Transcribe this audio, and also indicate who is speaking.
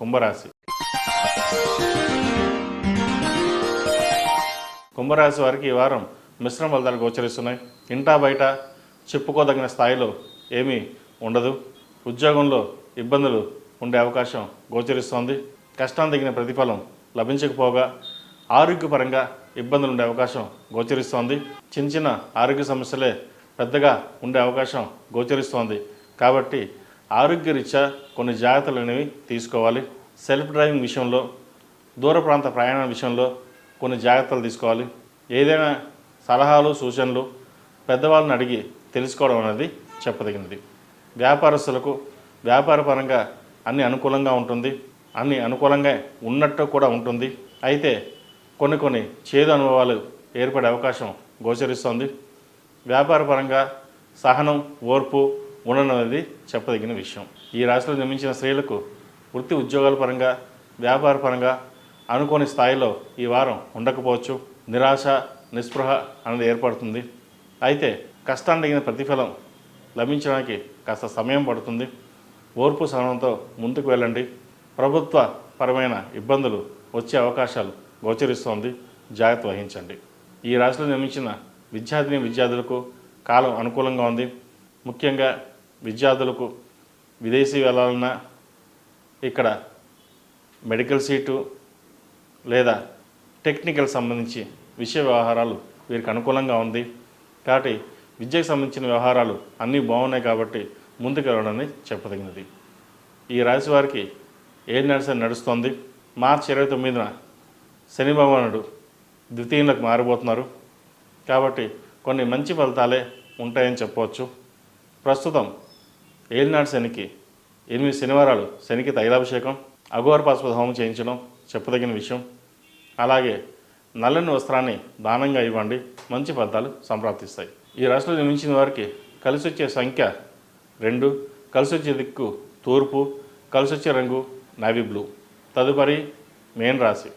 Speaker 1: కుంభరాశి. కుంభరాశి వారికి ఈ వారం మిశ్రమ ఫలితాలు గోచరిస్తున్నాయి. ఇంటా బయట చెప్పుకోదగిన స్థాయిలో ఏమీ ఉండదు. ఉద్యోగంలో ఇబ్బందులు ఉండే అవకాశం గోచరిస్తోంది. కష్టానికి తగిన ప్రతిఫలం లభించకపోగా ఆరోగ్యపరంగా ఇబ్బందులు ఉండే అవకాశం గోచరిస్తోంది. చిన్న చిన్న ఆరోగ్య సమస్యలే పెద్దగా ఉండే అవకాశం గోచరిస్తోంది. కాబట్టి ఆరోగ్యరీత్యా కొన్ని జాగ్రత్తలు అనేవి తీసుకోవాలి. సెల్ఫ్ డ్రైవింగ్ విషయంలో, దూర ప్రాంత ప్రయాణం విషయంలో కొన్ని జాగ్రత్తలు తీసుకోవాలి. ఏదైనా సలహాలు సూచనలు పెద్దవాళ్ళని అడిగి తెలుసుకోవడం అనేది చెప్పదగినది. వ్యాపారస్తులకు వ్యాపారపరంగా అన్ని అనుకూలంగా ఉంటుంది. అన్ని అనుకూలంగా ఉన్నట్టు కూడా ఉంటుంది. అయితే కొన్ని చేదు అనుభవాలు ఏర్పడే అవకాశం గోచరిస్తోంది. వ్యాపారపరంగా సహనం, ఓర్పు ఉండడం అనేది చెప్పదగిన విషయం. ఈ రాశిలో జన్మించిన స్త్రీలకు వృత్తి ఉద్యోగాల పరంగా, వ్యాపార పరంగా అనుకోని స్థాయిలో ఈ వారం ఉండకపోవచ్చు. నిరాశ, నిస్పృహ అనేది ఏర్పడుతుంది. అయితే కష్టానికి తగిన ప్రతిఫలం లభించడానికి కాస్త సమయం పడుతుంది. ఓర్పు సహనంతో ముందుకు వెళ్ళండి. ప్రభుత్వ పరమైన ఇబ్బందులు వచ్చే అవకాశాలు గోచరిస్తోంది. జాగ్రత్త వహించండి. ఈ రాశిలో జన్మించిన విద్యార్థులకు కాలం అనుకూలంగా ఉంది. ముఖ్యంగా విద్యార్థులకు విదేశీ వెళ్ళాలన్నా, ఇక్కడ మెడికల్ సీటు లేదా టెక్నికల్ సంబంధించి విషయ వ్యవహారాలు వీరికి అనుకూలంగా ఉంది. కాబట్టి విద్యకు సంబంధించిన వ్యవహారాలు అన్నీ బాగున్నాయి కాబట్టి ముందుకు వెళ్ళడానికి చెప్పదగినది. ఈ రాశి వారికి ఏడు నడిసని నడుస్తోంది. మార్చి 29న శని భగవానుడు ద్వితీయంలోకి మారిపోతున్నారు. కాబట్టి కొన్ని మంచి ఫలితాలే ఉంటాయని చెప్పవచ్చు. ప్రస్తుతం ఏలినాడు శనికి 8 శనివారాలు శనికి తైలాభిషేకం, అఘోర పాశుపత హోమం చేయించడం చెప్పదగిన విషయం. అలాగే నల్లని వస్త్రాన్ని దానంగా ఇవ్వండి. మంచి ఫలితాలు సంప్రాప్తిస్తాయి. ఈ రాశిలో జన్మించిన వారికి కలిసి వచ్చే సంఖ్య 2, కలిసి వచ్చే దిక్కు తూర్పు, కలిసి వచ్చే రంగు నావీ బ్లూ. తదుపరి మేన్ రాశి.